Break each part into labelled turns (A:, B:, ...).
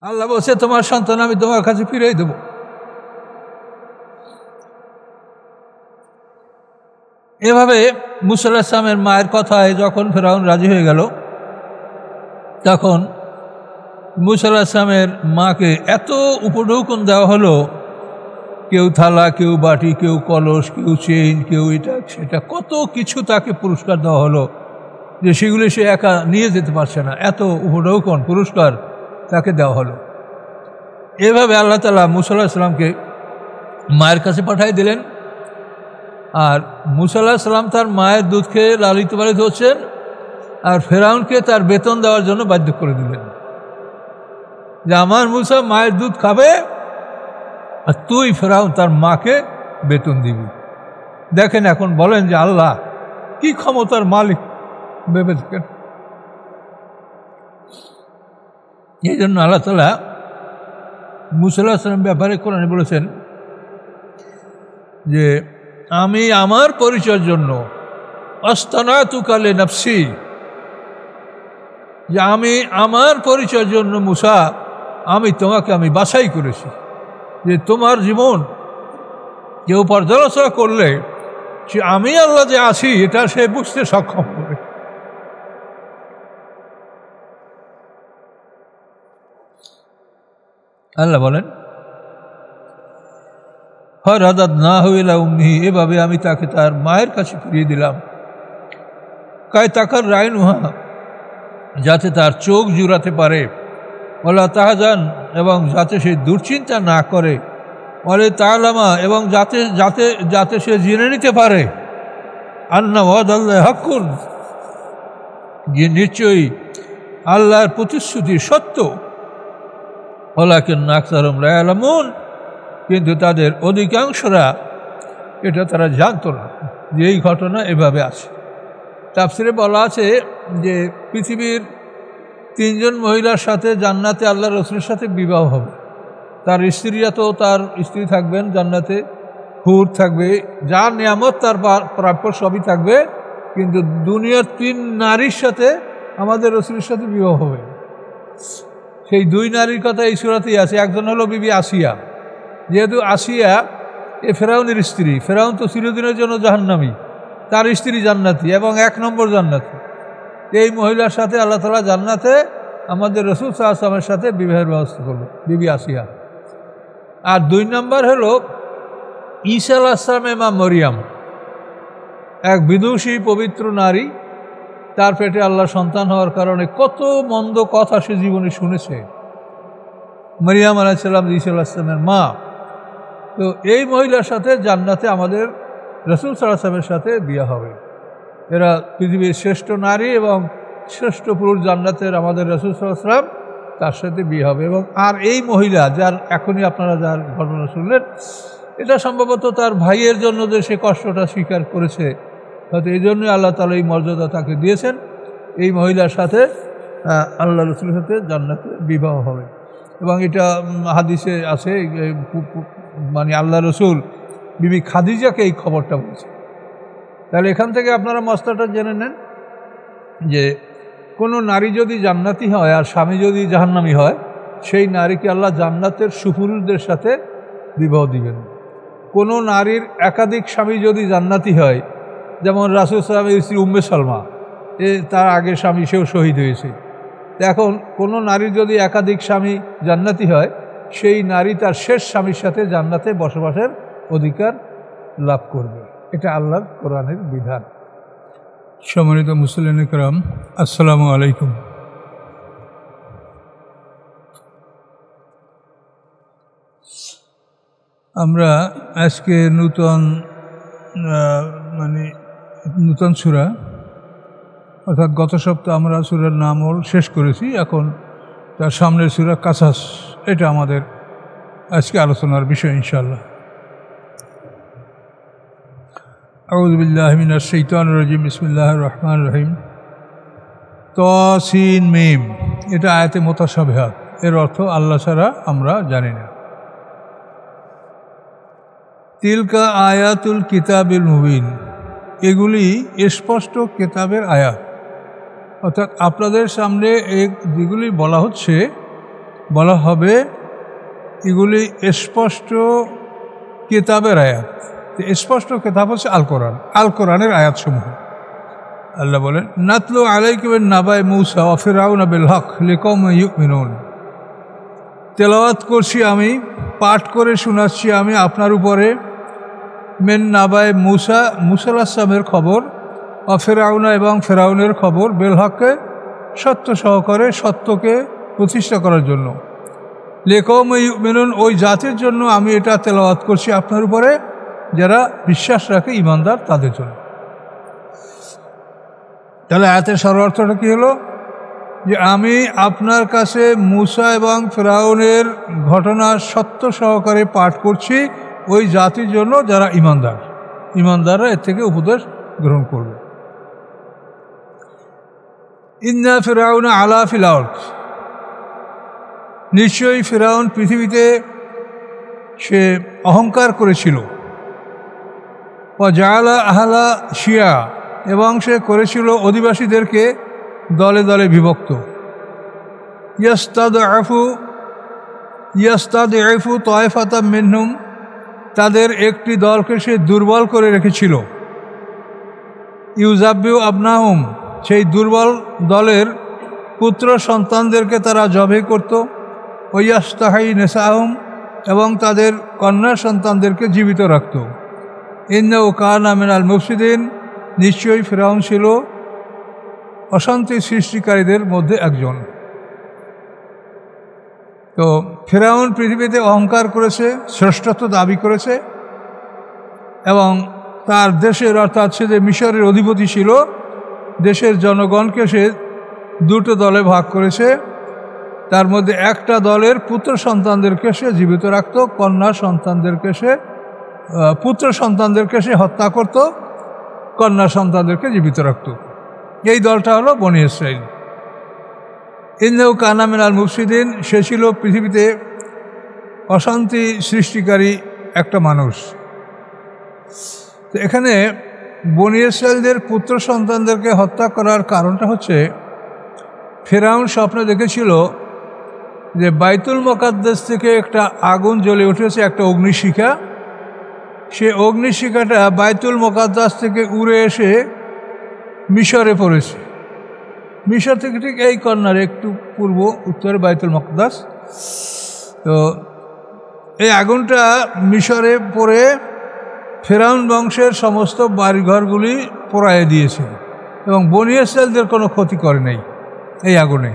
A: আল্লাহ বলছে তোমার সন্তান আমি তোমার কাছে ফিরিয়ে দেব। এভাবে মুসা আলাইহিস সালামের মায়ের কথায় যখন ফেরাউন রাজি হয়ে গেল, তখন মুসা আলাইহিস সালামের মাকে এত উপঢৌকন দেওয়া হলো, কেউ থালা, কেউ বাটি, কেউ কলস, কেউ চেইন, কেউ এটা সেটা, কত কিছু তাকে পুরস্কার দেওয়া হলো যে সেগুলি সে একা নিয়ে যেতে পারছে না, এত উপঢৌকন পুরস্কার তাকে দেওয়া হলো। এভাবে আল্লাহ তাআলা মুসা আলাইহিস সালামকে মায়ের কাছে পাঠিয়ে দিলেন। আর মুসা আলাইহিস সালাম তার মায়ের দুধ খেয়ে লালিত পালিত হচ্ছেন, আর ফেরাউনকে তার বেতন দেওয়ার জন্য বাধ্য করে দিলেন যে আমার মুসা মায়ের দুধ খাবে আর তুই ফেরাউন তার মাকে বেতন দিবি। দেখেন এখন বলেন যে আল্লাহ কি ক্ষমতার মালিক, ভেবে দেখেন। এই জন্য আল্লাহ তাআলা মুসা আলাইহিস সালামের ব্যাপারে কোরআনে বলেছেন যে আমি আমার পরিচয়ের জন্য আস্তানাতুকা লিনাফসি, যে আমি আমার পরিচয়ের জন্য মুসা আমি তোমাকে আমি বাছাই করেছি, যে তোমার জীবন কেউ পর্যালোচনা করলে সে আমি আল্লাহ যে আছি এটা সে বুঝতে সক্ষম হবে। আল্লাহ বলেন ফারাদাদনাহু ইলা উম্মিহি, এভাবে আমি তাকে তার মায়ের কাছে ফিরিয়ে দিলাম। কায় তাকার রাইনুহা, যাতে তার চোখ জুড়াতে পারে, ওয়ালা তাহজান, এবং যাতে সে দুশ্চিন্তা না করে, ওয়ালা তাআলামা, এবং যাতে যাতে যাতে সে জেনে নিতে পারে আন্না ওয়াদাল্লাহি হাক্কুন, যে নিশ্চয়ই আল্লাহর প্রতিশ্রুতি সত্য। ওয়ালাকিন্না আকসারহুম লা ইয়ালামুন, কিন্তু তাদের অধিকাংশরা এটা তারা জানতো না যে এই ঘটনা এভাবে আছে। তাফসিরে বলা আছে যে পৃথিবীর 3 জন মহিলার সাথে জান্নাতে আল্লাহ রসুলের সাথে বিবাহ হবে। তার স্ত্রীরা তো তার স্ত্রী থাকবেন জান্নাতে, হুর থাকবে, যার নিয়ামত তার প্রাপ্য সবই থাকবে, কিন্তু দুনিয়ার 3 নারীর সাথে আমাদের রসুলের সাথে বিবাহ হবে। সেই 2 নারীর কথা এই সূরাতেই আছে। একজন হলো বিবি আসিয়া, যেহেতু আসিয়া এ ফেরাউনের স্ত্রী, ফেরাউন তো চিরদিনের জন্য জাহান্নামী, তার স্ত্রী জান্নাতি এবং 1 নম্বর জান্নাতি। এই মহিলার সাথে আল্লাহ তাআলা জান্নাতে আমাদের রাসূল সাল্লাল্লাহু আলাইহি ওয়াসাল্লামের সাথে বিবাহের ব্যবস্থা করল, বিবি আসিয়া। আর 2 নম্বর হলো ঈসা আলাইহিস সালামের মা মরিয়ম, এক বিদুষী পবিত্র নারী। তার পেটে আল্লাহ সন্তান হওয়ার কারণে কত মন্দ কথা সে জীবনে শুনেছে। মরিয়ম আলাইহিস সালাম ঈসা আলাইহিস সালামের মা। তো এই মহিলার সাথে জান্নাতে আমাদের রাসূল সাল্লাল্লাহু আলাইহি ওয়াসাল্লামের সাথে বিয়ে হবে। এরা পৃথিবীর শ্রেষ্ঠ নারী এবং শ্রেষ্ঠ পুরুষ, জান্নাতের আমাদের রাসূল সাল্লাল্লাহু আলাইহি ওয়াসাল্লাম তার সাথে বিয়ে হবে। এবং আর এই মহিলা যার এখনই আপনারা যার ঘটনা শুনলেন, এটা সম্ভবত তার ভাইয়ের জন্য যে সে কষ্টটা স্বীকার করেছে, হয়তো এই জন্যই আল্লাহ তাআলা এই মর্যাদা তাকে দিয়েছেন। এই মহিলার সাথে আল্লাহ রসুলের সাথে জান্নাতে বিবাহ হবে। এবং এটা হাদিসে আছে, মানে আল্লাহ রসুল বিবি খাদিজাকে এই খবরটা বলছে। তাহলে এখান থেকে আপনারা মশলাটা জেনে নেন যে কোনো নারী যদি জান্নাতি হয় আর স্বামী যদি জাহান্নামী হয়, সেই নারীকে আল্লাহ জান্নাতের সুপুরুষদের সাথে বিবাহ দিবেন। কোনো নারীর একাধিক স্বামী যদি জান্নাতি হয়, যেমন রাসূল সাল্লাল্লাহু আলাইহি ওয়াসাল্লামের স্ত্রী উম্মে সালমা, তার আগের স্বামী সেও শহীদ হয়েছে। এখন কোনো নারীর যদি একাধিক স্বামী জান্নাতি হয়, সেই নারী তার শেষ স্বামীর সাথে জান্নাতে বসবাসের অধিকার লাভ করবে। এটা আল্লাহর কোরআনের বিধান। সম্মানিত মুসলিম کرام, আসসালামু আলাইকুম। আমরা আজকে নূতন সূরা, অর্থাৎ গত সপ্তাহে আমরা সূরার নামল শেষ করেছি, এখন তার সামনের সূরা কাসাস, এটা আমাদের আজকে আলোচনার বিষয় ইনশাআল্লাহ। আউযু বিল্লাহি মিনাশ শাইতানির রাজিম, বিসমিল্লাহির রহমানির রহিম। তাসিন মিম, এটা আয়াতে মুতাশাবিহাত, এর অর্থ আল্লাহ ছাড়া আমরা জানি না। তিলকা আয়াতুল কিতাবিল মুবিন, এগুলি স্পষ্ট কিতাবের আয়াত। অর্থাৎ আপনাদের সামনে যেগুলি বলা হচ্ছে বলা হবে এগুলি স্পষ্ট কিতাবের আয়াত। স্পষ্ট কিতাব হচ্ছে আল কোরআন, আল কোরআনের আয়াতসমূহ। আল্লাহ বলেন, নাতলু আলাইকুম নাবায় মূসা ওয়া ফিরআউন বিল হক লিকাওমিন ইউমিনুন। তেলাওয়াত করছি আমি, পাঠ করে শোনাচ্ছি আমি আপনার উপরে মেন নাবায় মূসা, মূসা আলাইহিস সালামের খবর, ওয়া ফিরআউনা এবং ফিরআউনের খবর, বিল হককে সত্য সহকারে, সত্যকে প্রতিষ্ঠা করার জন্য, লিকাওমিন ইউমিনুন ওই জাতির জন্য আমি এটা তেলাওয়াত করছি আপনার উপরে যারা বিশ্বাস রাখে, ঈমানদার তাদের জন্য। তাহলে আয়াতের সর্বার্থটা কী হলো? যে আমি আপনার কাছে মূসা এবং ফিরআউনের ঘটনা সত্য সহকারে পাঠ করছি ওই জাতির জন্য যারা ঈমানদার, ঈমানদাররা এর থেকে উপদেশ গ্রহণ করবে। ইন্না ফিরআউনা আলা ফিল আরদ, নিশ্চয়ই ফিরআউন পৃথিবীতে সে অহংকার করেছিল। ওয়া জাআলা আহলা শিয়া, এবং সে করেছিল অধিবাসীদেরকে দলে দলে বিভক্ত। ইয়াস্তাদআফু তায়ফাতাম মিনহুম, তাদের একটি দলকে সে দুর্বল করে রেখেছিল। ইউযাব্বিউ আবনাহুম, সেই দুর্বল দলের পুত্র সন্তানদেরকে তারা জবাই করত। ওয়াস্তাহাই নিসাহুম, এবং তাদের কন্যা সন্তানদেরকে জীবিত রাখত। ইন্নাহু কানা মিনাল মুফসিদিন, নিশ্চয়ই ফিরআউন ছিল অশান্তি সৃষ্টিকারীদের মধ্যে একজন। তো ফিরআউন পৃথিবীতে অহংকার করেছে, শ্রেষ্ঠত্ব দাবি করেছে, এবং তার দেশের, অর্থাৎ সে যে মিশরের অধিপতি ছিল, দেশের জনগণকে সে দুটো দলে ভাগ করেছে। তার মধ্যে একটা দলের পুত্র সন্তানদেরকে সে জীবিত রাখত, কন্যা সন্তানদেরকে সে পুত্র সন্তানদেরকে সে হত্যা করত, কন্যা সন্তানদেরকে জীবিত রাখত। এই দলটা হলো বনী ইসরাইল। ইন্নাহু কানা মিনাল মুফসিদিন, সে ছিল পৃথিবীতে অশান্তি সৃষ্টিকারী একটা মানুষ। তো এখানে বনী ইসরাইলদের পুত্র সন্তানদেরকে হত্যা করার কারণটা হচ্ছে, ফিরআউন স্বপ্নে দেখেছিল যে বাইতুল মুকাদ্দাস থেকে একটা আগুন জ্বলে উঠেছে, একটা অগ্নিশিখা। সে অগ্নিশিখাটা বাইতুল মুকাদ্দাস থেকে উড়ে এসে মিশরে পড়েছে। মিশর থেকে ঠিক এই কর্নারে একটু পূর্ব উত্তরে বাইতুল মুকাদ্দাস। তো এই আগুনটা মিশরে পড়ে ফিরআউন বংশের সমস্ত বাড়িঘরগুলি পোড়াইয়ে দিয়েছে, এবং বনী ইসরাইলদের কোনো ক্ষতি করে নাই এই আগুনে।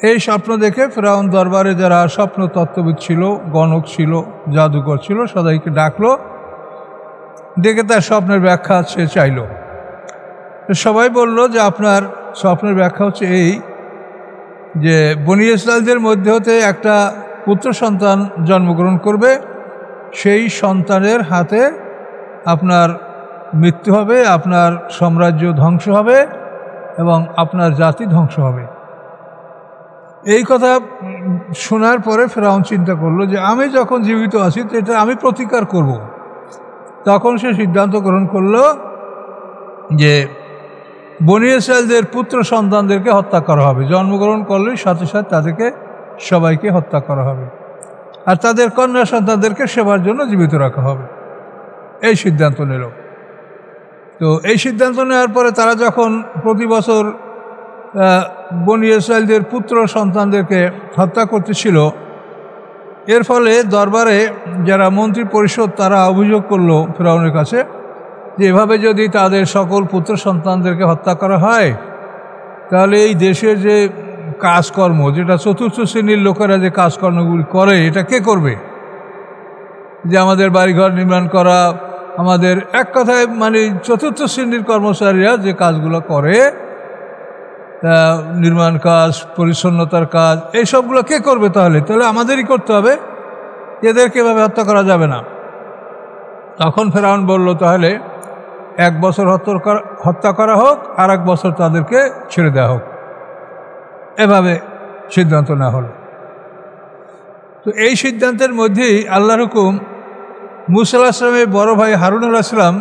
A: এই স্বপ্ন দেখে ফিরআউন দরবারে যারা স্বপ্ন তত্ত্ববিদ ছিল, গণক ছিল, জাদুকর ছিল, সবাইকে ডাকলো, ডেকে তার স্বপ্নের ব্যাখ্যা সে চাইল। সবাই বলল যে আপনার স্বপ্নের ব্যাখ্যা হচ্ছে এই, যে বনী ইসরাইলদের মধ্যে হতে একটা পুত্র সন্তান জন্মগ্রহণ করবে, সেই সন্তানের হাতে আপনার মৃত্যু হবে, আপনার সাম্রাজ্য ধ্বংস হবে, এবং আপনার জাতি ধ্বংস হবে। এই কথা শোনার পরে ফিরআউন চিন্তা করলো যে আমি যখন জীবিত আছি তো এটা আমি প্রতিকার করব। তখন সে সিদ্ধান্ত গ্রহণ করলো যে বনী ইসরাইলদের পুত্র সন্তানদেরকে হত্যা করা হবে। জন্মগ্রহণ করলেই সাথে সাথে তাদেরকে সবাইকে হত্যা করা হবে, আর তাদের কন্যা সন্তানদেরকে সেবার জন্য জীবিত রাখা হবে। এই সিদ্ধান্ত নিল। তো এই সিদ্ধান্ত নেওয়ার পরে তারা যখন প্রতি বছর বনী ইসরাইলদের পুত্র সন্তানদেরকে হত্যা করতেছিল, এর ফলে দরবারে যারা মন্ত্রী পরিষদ তারা অভিযোগ করলো ফিরআউনের কাছে যে এভাবে যদি তাদের সকল পুত্র সন্তানদেরকে হত্যা করা হয়, তাহলে এই দেশের যে কাজকর্ম, যেটা চতুর্থ শ্রেণীর লোকেরা যে কাজকর্মগুলি করে, এটা কে করবে? যে আমাদের বাড়িঘর নির্মাণ করা, আমাদের এক কথায় মানে চতুর্থ শ্রেণীর কর্মচারীরা যে কাজগুলো করে, নির্মাণ কাজ, পরিচ্ছন্নতার কাজ, এই সবগুলো কে করবে? তাহলে আমাদেরই করতে হবে, এদেরকে এভাবে হত্যা করা যাবে না। তখন ফিরআউন বলল তাহলে 1 বছর হত্যা করা হোক, আর 1 বছর তাদেরকে ছেড়ে দেওয়া হোক। এভাবে সিদ্ধান্ত নেওয়া হলো। তো এই সিদ্ধান্তের মধ্যেই আল্লাহর হুকুম, মূসা আলাইহিস সালামের বড় ভাই হারুন আলাইহিস সালাম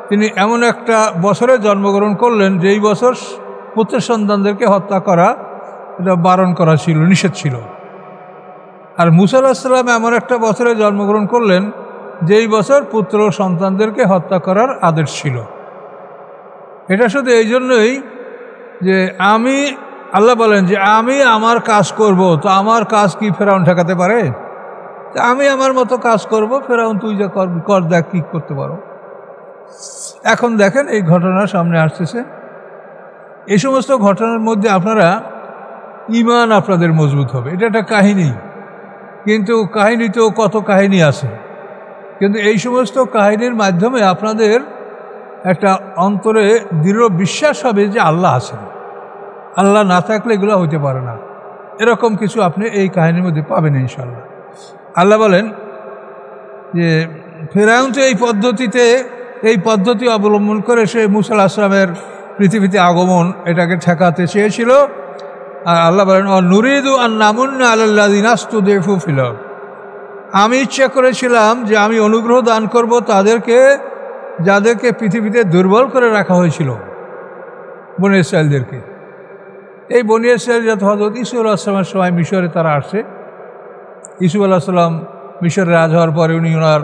A: তিনি এমন একটা বছরে জন্মগ্রহণ করলেন যেই বছর পুত্র সন্তানদেরকে হত্যা করা এটা বারণ করা ছিল, নিষেধ ছিল। আর মুসা আলাইহিস সালাম এমন একটা বছরে জন্মগ্রহণ করলেন যেই বছর পুত্র সন্তানদেরকে হত্যা করার আদেশ ছিল। এটা শুধু এই জন্যই যে আল্লাহ বলেন যে আমি আমার কাজ করব, তো আমার কাজ কি ফেরাউন ঠেকাতে পারে? আমি আমার মতো কাজ করব, ফেরাউন তুই যা কর দেখ কি করতে পারো। এখন দেখেন এই ঘটনা সামনে আসতেছে। এই সমস্ত ঘটনার মধ্যে আপনারা ঈমান আপনাদের মজবুত হবে। এটা একটা কাহিনী, কিন্তু কাহিনীতেও কত কাহিনী আছে, কিন্তু এই সমস্ত কাহিনীর মাধ্যমে আপনাদের একটা অন্তরে দৃঢ় বিশ্বাস হবে যে আল্লাহ আছেন। আল্লাহ না থাকলে এগুলো হইতে পারে না। এরকম কিছু আপনি এই কাহিনীর মধ্যে পাবেন ইনশাআল্লাহ। আল্লাহ বলেন যে ফেরাউন তো এই পদ্ধতি অবলম্বন করে সে মুসা আলাইহিস সালামের পৃথিবীতে আগমন এটাকে ঠেকাতে চেয়েছিল। আর আল্লাহ বলেন নুরিদু আন নামুন্না আলাল্লাযিনা ইসতুদঈফু ফিল আরদ, আমি ইচ্ছা করেছিলাম যে আমি অনুগ্রহ দান করব যাদেরকে পৃথিবীতে দুর্বল করে রাখা হয়েছিল, বনী ইসরাঈলদেরকে। এই বনী ইসরাঈলরা হযরত ইউসুফ আলাইহিস সালামের সময় মিশরে তারা আসছে। ইউসুফ আলাইহিস সালাম মিশরে রাজ হওয়ার পরে ওনার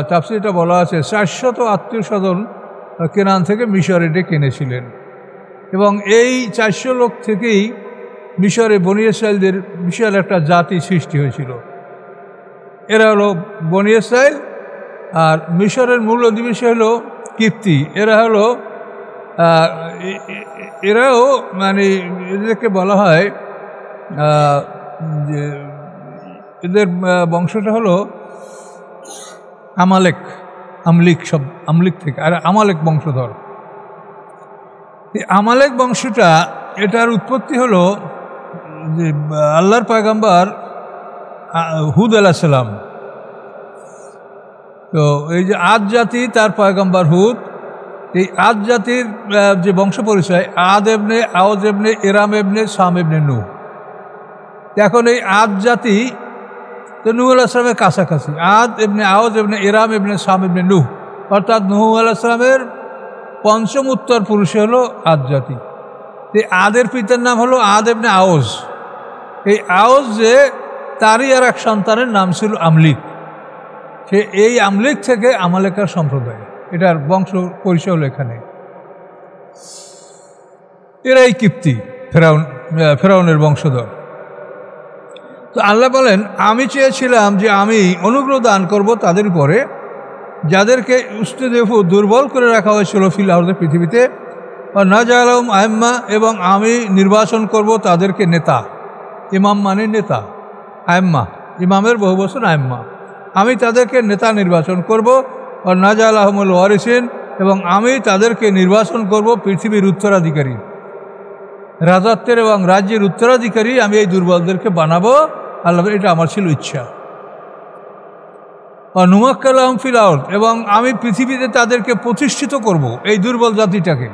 A: তাফসীরে বলা আছে 400 আত্মীয় স্বজন কেনান থেকে মিশরে ডেকে এনেছিলেন, এবং এই 400 লোক থেকেই মিশরে বনী ইসরাঈলদের বিশাল একটা জাতি সৃষ্টি হয়েছিল। এরা হলো বনী ইসরাঈল। আর মিশরের মূল অধিবাসী হলো কিপ্তি। এরাও মানে এদেরকে বলা হয় যে এদের বংশটা হলো আমলিক থেকে, আর আমালেক বংশধর। এই আমালেক বংশটা, এটার উৎপত্তি হলো যে আল্লাহর পয়গম্বর হুদ আলাইহিস সালাম। তো এই যে আদ জাতি, তার পয়গম্বর হুদ, এই আদ জাতির যে বংশ পরিচয় আদ এবনে আওজ এবনে এরাম এবনে সাম এবনে নূহ। এখন এই আদ জাতি তো নূহ আলাইহিস সালামের কাছাকাছি। আদ এবনে আওজ এবনে এরাম এবনে সাম এবনে নূহ, অর্থাৎ নূহ আলাইহিস সালামের পঞ্চম উত্তর পুরুষ হলো আদ জাতি। এই আদের পিতার নাম হলো আদ এবনে আওজ। এই আওজ যে তারই আর এক সন্তানের নাম ছিল আমলিক। সে এই আমলিক থেকে আমালেকার সম্প্রদায়, এটার বংশ পরিচয় হলো এখানে। এরাই কিপ্তি, ফেরাউনের বংশধর। তো আল্লাহ বলেন আমি চেয়েছিলাম যে আমি অনুগ্রহ দান করব তাদের উপরে যাদেরকে ইসতুদঈফু দুর্বল করে রাখা হয়েছিল ফিল আরদে পৃথিবীতে, বা নাজআলহুম আইম্মা, এবং আমি নির্বাচন করব তাদেরকে নেতা। ইমাম মানে নেতা, আইম্মা ইমামের বহু বচন আইম্মা। আমি তাদেরকে নেতা নির্বাচন করব। আর নাজআলহুমুল ওয়ারিসিন, এবং আমি তাদেরকে নির্বাচন করব পৃথিবীর উত্তরাধিকারী, রাজত্বের এবং রাজ্যের উত্তরাধিকারী আমি এই দুর্বলদেরকে বানাবো। আল্লাহ, এটা আমার ছিল ইচ্ছা। আর নুমাক্কিলাহুম ফিল আরদ, এবং আমি পৃথিবীতে তাদেরকে প্রতিষ্ঠিত করব এই দুর্বল জাতিটাকে।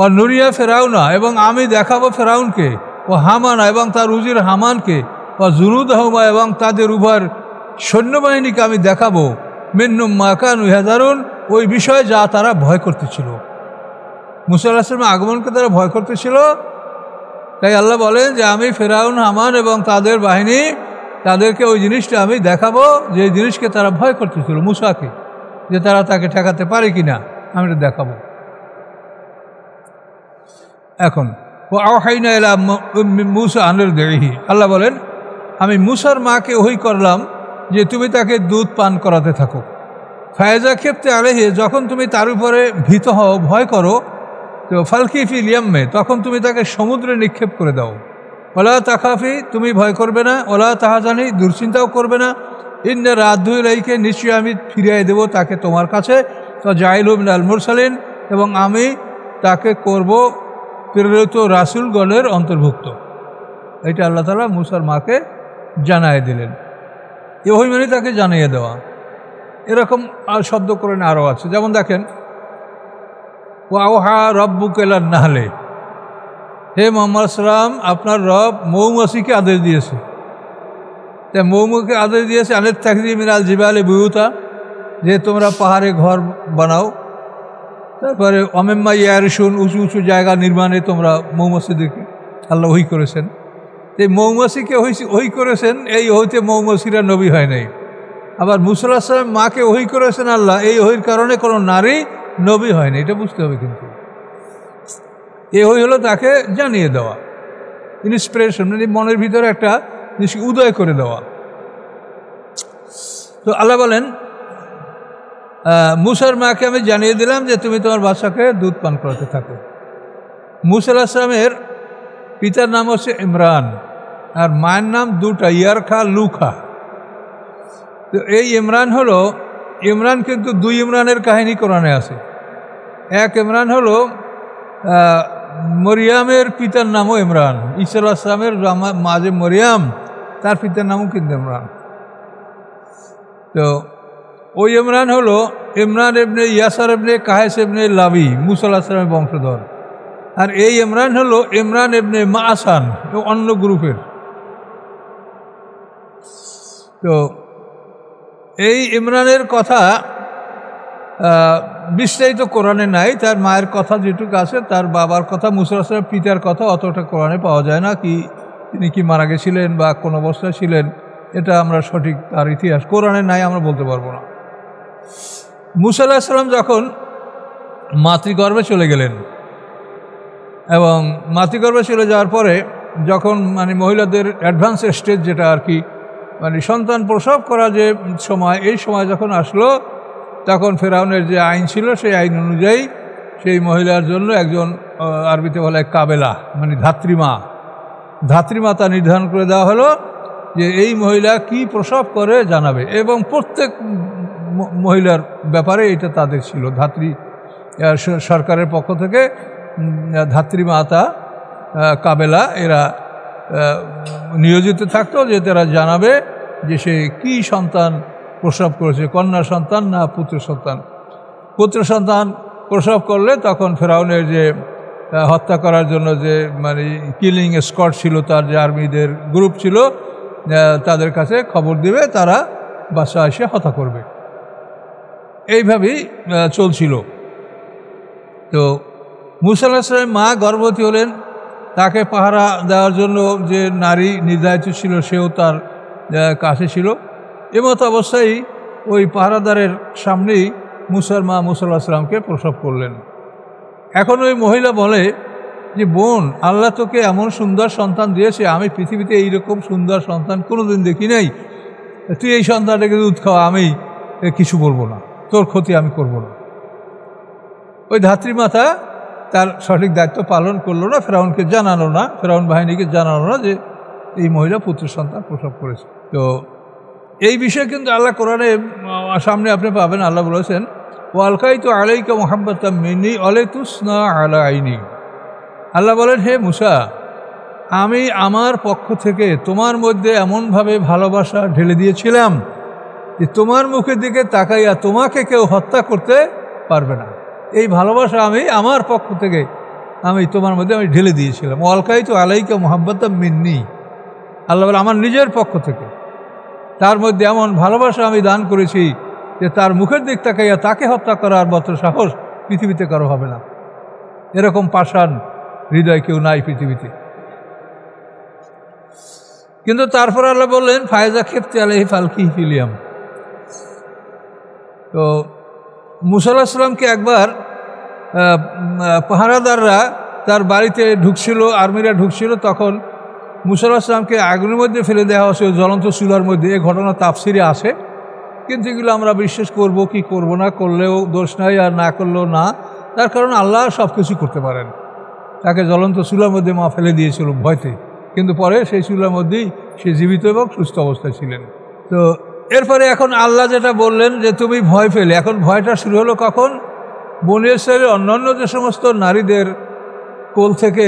A: ও নুরিয়া ফেরাউনা, এবং আমি দেখাবো ফেরাউনকে, ও হামানা এবং তার উজির হামানকে, ও জুনুদাহুমা এবং তাদের উভয়ের সৈন্যবাহিনীকে আমি দেখাবো মিন্হুম মা কানু ইয়াহযারুন, ওই বিষয়ে যা তারা ভয় করতেছিল। মুসা আলাইহিস সালামের আগমনকে তারা ভয় করতেছিল। তাই আল্লাহ বলেন যে আমি ফেরাউন, হামান এবং তাদের বাহিনী, তাদেরকে ওই জিনিসটা আমি দেখাবো যে জিনিসকে তারা ভয় করতেছিল, মুসাকে, যে তারা তাকে ঠেকাতে পারে কিনা, আমি এটা দেখাবো। এখন ও আওহাইনা ইলা উম্মি মুসা আন ইরদিহি, আল্লাহ বলেন আমি মুসার মাকে ওহী করলাম যে তুমি তাকে দুধ পান করাতে থাকো। ফায়জা খেপতে আলাইহি, যখন তুমি তার উপরে ভীত হও, ভয় করো, তো ফালকি ফিল ইয়াম্মে, তখন তুমি তাকে সমুদ্রে নিক্ষেপ করে দাও। ওলা তাখাফি, তুমি ভয় করবে না, ওলা তাহাজানি, দুশ্চিন্তাও করবে না, ইন্না রাদ্দু ইলাইকা, নিশ্চয়ই আমি ফিরিয়ে দেব তাকে তোমার কাছে, তো জাইলু মিনাল মুরসালিন, এবং আমি তাকে করব প্রেরিত রাসূলগণের অন্তর্ভুক্ত। এটা আল্লাহ তাআলা মুসার মাকে জানায় দিলেন। এ ওহী মানে তাকে জানিয়ে দেওয়া। এরকম শব্দ করে আরও আছে, যেমন দেখেন ওয়াহা রব্বুকা ইলান নাহলে, হে মুহাম্মদ সাল্লাম, আপনার রব মৌমাছিকে আদেশ দিয়েছে। তাই মৌমাছিকে আদেশ দিয়েছে আনিত তাখযি মিনাল জিবালি বুয়ুতা, যে তোমরা পাহাড়ে ঘর বানাও। তারপরে অমিম্মা ইয়ারিশুন, উঁচু উঁচু জায়গা নির্মাণে তোমরা মৌমাছিদেরকে আল্লাহ ওহী করেছেন। এই মৌমাছিকে ওহি করেছেন, এই ওহিতে মৌমাছিরা নবী হয় নাই। আবার মুসা আলাইহিস সালাম মাকে ওহি করেছেন আল্লাহ, এই ওহির কারণে কোনো নারী নবী হয়নি, এটা বুঝতে হবে। কিন্তু এই ওহি হলো তাকে জানিয়ে দেওয়া, ইন্সপিরেশন, মানে মনের ভিতরে একটা উদয় করে দেওয়া। তো আল্লাহ বলেন, মুসার মাকে আমি জানিয়ে দিলাম যে তুমি তোমার বাচ্চাকে দুধ পান করাতে থাকো। মুসা আলাইহিস সালামের পিতার নাম হচ্ছে ইমরান, আর মায়ের নাম দুটা, ইয়ারখা, লুখা। তো এই ইমরান কিন্তু দুই ইমরানের কাহিনী কোরআনে আছে। এক ইমরান হলো মরিয়ামের পিতার নামও ইমরান, ঈসা আলাইহিস সালামের মা যে মরিয়াম, তার পিতার নামও কিন্তু ইমরান। তো ওই ইমরান হলো ইমরান ইবনে ইয়াসার ইবনে কায়েস ইবনে লাবি, মুসা আলাইহিস সালামের বংশধর। আর এই ইমরান হলো ইমরান ইবনে মাসান, অন্য গ্রুপের। তো এই ইমরানের কথা বিস্তারিত কোরআনে নাই, তার মায়ের কথা যেটুকু আছে, তার বাবার কথা, মুসা আলাইহিস সালামের পিতার কথা অতটা কোরআনে পাওয়া যায় না। কি তিনি কি মারা গেছিলেন বা কোন অবস্থায় ছিলেন, এটা আমরা সঠিক তার ইতিহাস কোরআনে নাই, আমরা বলতে পারবো না। মুসা আলাইহিস সালাম যখন মাতৃগর্ভে চলে গেলেন, এবং মাতৃগর্ভে চলে যাওয়ার পরে যখন মানে মহিলাদের অ্যাডভান্স স্টেজ, যেটা আর কি মানে সন্তান প্রসব করা যে সময়, এই সময় যখন আসলো, তখন ফেরাউনের যে আইন ছিল সেই আইন অনুযায়ী সেই মহিলার জন্য একজন, আরবিতে বলে কাবেলা, মানে ধাত্রীমাতা নির্ধারণ করে দেওয়া হলো যে এই মহিলা কি প্রসব করে জানাবে, এবং প্রত্যেক মহিলার ব্যাপারে এটা তাদের ছিল। সরকারের পক্ষ থেকে ধাত্রীমাতা কাবেলা এরা নিয়োজিত থাকতো, যে তারা জানাবে যে সে কি সন্তান প্রসব করেছে, কন্যা সন্তান না পুত্র সন্তান। পুত্র সন্তান প্রসব করলে তখন ফেরাউনের যে হত্যা করার জন্য যে মানে কিলিং স্কোয়াড ছিল, তার যে আর্মিদের গ্রুপ ছিল, তাদের কাছে খবর দিবে, তারা বাসা এসে হত্যা করবে। এইভাবেই চলছিল। তো মুসা আলাইহিস সালামের মা গর্ভবতী হলেন, তাকে পাহারা দেওয়ার জন্য যে নারী নির্ধারিত ছিল সেও তার কাছে ছিল। এমতো অবস্থায় ওই পাহারাদারের সামনেই মুসার মা মুসা আলাইহিস সালামকে প্রসব করলেন। এখন ওই মহিলা বলে যে, বোন, আল্লাহ তোকে এমন সুন্দর সন্তান দিয়েছে, আমি পৃথিবীতে এইরকম সুন্দর সন্তান কোনোদিন দেখি নাই, তুই এই সন্তানটাকে দুধ খাওয়া, আমি কিছু বলবো না, তোর ক্ষতি আমি করব না। ওই ধাত্রীমাতা তার সঠিক দায়িত্ব পালন করলো না, ফেরাউনকে জানালো না, ফেরাউন বাহিনীকে জানালো না যে এই মহিলা পুত্র সন্তান প্রসব করেছে। তো এই বিষয়ে কিন্তু আল্লাহ কোরআনে সামনে আপনি পাবেন, আল্লাহ বলেছেন, ওয়ালকাইতু আলাইকা মুহাব্বাতাম মিন্নি ওয়ালাতুসনা আলা আইনি। আল্লাহ বলেন, হে মুসা, আমি আমার পক্ষ থেকে তোমার মধ্যে এমনভাবে ভালোবাসা ঢেলে দিয়েছিলাম যে তোমার মুখের দিকে তাকাইয়া তোমাকে কেউ হত্যা করতে পারবে না। এই ভালোবাসা আমি আমার পক্ষ থেকে আমি তোমার মধ্যে আমি ঢেলে দিয়েছিলাম। ওয়ালকাইতু আলাইকা মুহাব্বাতাম মিন্নি, আল্লাহ বলে আমার নিজের পক্ষ থেকে তার মধ্যে এমন ভালোবাসা আমি দান করেছি যে তার মুখের দিক তাকাইয়া তাকে হত্যা করার মতো সাহস পৃথিবীতে কারো হবে না। এরকম পাষাণ হৃদয় কেউ নাই পৃথিবীতে। কিন্তু তারপর আল্লাহ বললেন, ফায়জা খেপতে আলাইহি ফালকি ফিলিয়াম। তো মুসা আলাইহিস সালামকে একবার পাহারাদাররা তার বাড়িতে ঢুকছিল, আর্মিরা ঢুকছিল, তখন মুসা আলাইহিস সালামকে আগুনের মধ্যে ফেলে দেওয়া হয়েছে, জ্বলন্ত চুলার মধ্যে। এই ঘটনা তাফসিরে আসে, কিন্তু এগুলো আমরা বিশ্বাস করব কি করব না, করলেও দোষ নাই আর না করলেও না। তার কারণ আল্লাহ সব কিছু করতে পারেন। তাকে জ্বলন্ত চুলার মধ্যে মা ফেলে দিয়েছিল ভয়তে, কিন্তু পরে সেই চুলার মধ্যেই সে জীবিত এবং সুস্থ অবস্থায় ছিলেন। তো এরপরে এখন আল্লাহ যেটা বললেন যে তুমি ভয় পেলে, এখন ভয়টা শুরু হলো কখন? বনী ইসরাঈলের অন্যান্য যে সমস্ত নারীদের কোল থেকে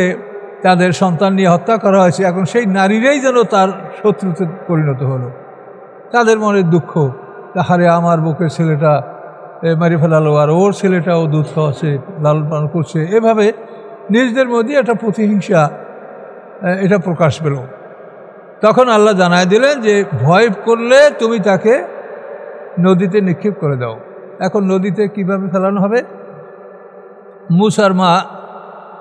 A: তাদের সন্তান নিয়ে হত্যা করা হয়েছে, এখন সেই নারীরাই যেন তার শত্রুতে পরিণত হলো। তাদের মনের দুঃখ, তাহারে আমার বুকের ছেলেটা মেরে ফেলালো, আর ওর ছেলেটাও দুধ খাওয়াচ্ছে, লালন পালন করছে, এভাবে নিজেদের মধ্যে একটা প্রতিহিংসা এটা প্রকাশ পেল। তখন আল্লাহ জানায় দিলেন যে ভয় করলে তুমি তাকে নদীতে নিক্ষেপ করে দাও। এখন নদীতে কিভাবে ফেলানো হবে? মুসার মা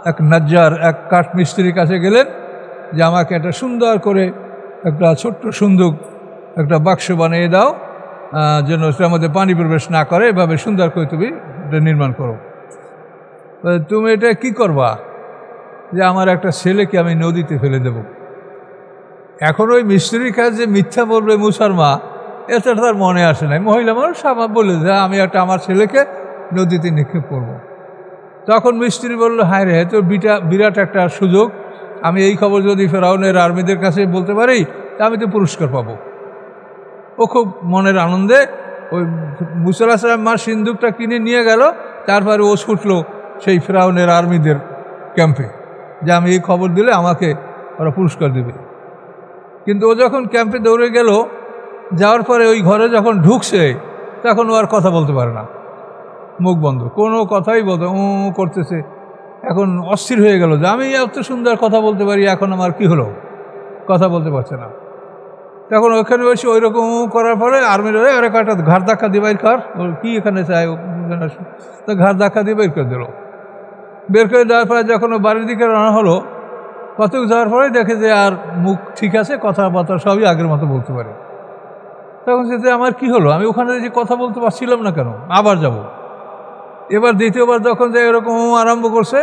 A: এক নাজ্জার, এক কাঠ মিস্ত্রির কাছে গেলেন, যে আমাকে একটা সুন্দর করে একটা ছোট্ট সুন্দুক একটা বাক্স বানিয়ে দাও, যেন সেটার মধ্যে পানি প্রবেশ না করে, এভাবে সুন্দর করে তুমি এটা নির্মাণ করো। তুমি এটা কি করবা? যে আমার একটা ছেলেকে আমি নদীতে ফেলে দেব। এখন ওই মিস্ত্রির কাজ যে মিথ্যা বলবে মুসার মা, এটা তার মনে আসে নাই। মহিলা মানুষ আমার বলে যে আমি আমার ছেলেকে নদীতে নিক্ষেপ করব। তখন মিস্ত্রি বলল, হায় রে, তো বিরাট একটা সুযোগ, আমি এই খবর যদি ফেরাউনের আর্মিদের কাছে বলতে পারি তা আমি তো পুরস্কার পাবো। ও খুব মনের আনন্দে ওই মুসা আলাইহিস সালাম মার সিন্দুকটা কিনে নিয়ে গেল। তারপরে ও ছুটলো সেই ফেরাউনের আর্মিদের ক্যাম্পে, যে আমি এই খবর দিলে আমাকে ওরা পুরস্কার দেবে। কিন্তু ও যখন ক্যাম্পে দৌড়ে গেল, যাওয়ার পরে ওই ঘরে যখন ঢুকছে, তখন ও আর কথা বলতে পারে না, মুখ বন্ধ, কোনো কথাই বলতে করতেছে। এখন অস্থির হয়ে গেল যে আমি এত সুন্দর কথা বলতে পারি, এখন আমার কি হলো, কথা বলতে পারছে না। তখন ওখানে বসে ওই রকম করার পরে আর্মির ওরা কয়েকটা ঘাড় ধাক্কা দিয়ে বাইর কর, ওর কী এখানে চাই, তো ঘাড় ধাক্কা দিয়ে বের করে দিল। বের করে দেওয়ার পরে যখন ও বাড়ির দিকে রানা হলো, কতক যাওয়ার পরে দেখে যে আর মুখ ঠিক আছে, কথাবার্তা সবই আগের মতো বলতে পারে। তখন সে আমার কি হলো, আমি ওখানে যে কথা বলতে পারছিলাম না কেন, আবার যাব। এবার দ্বিতীয়বার যখন যে এরকম আরম্ভ করছে,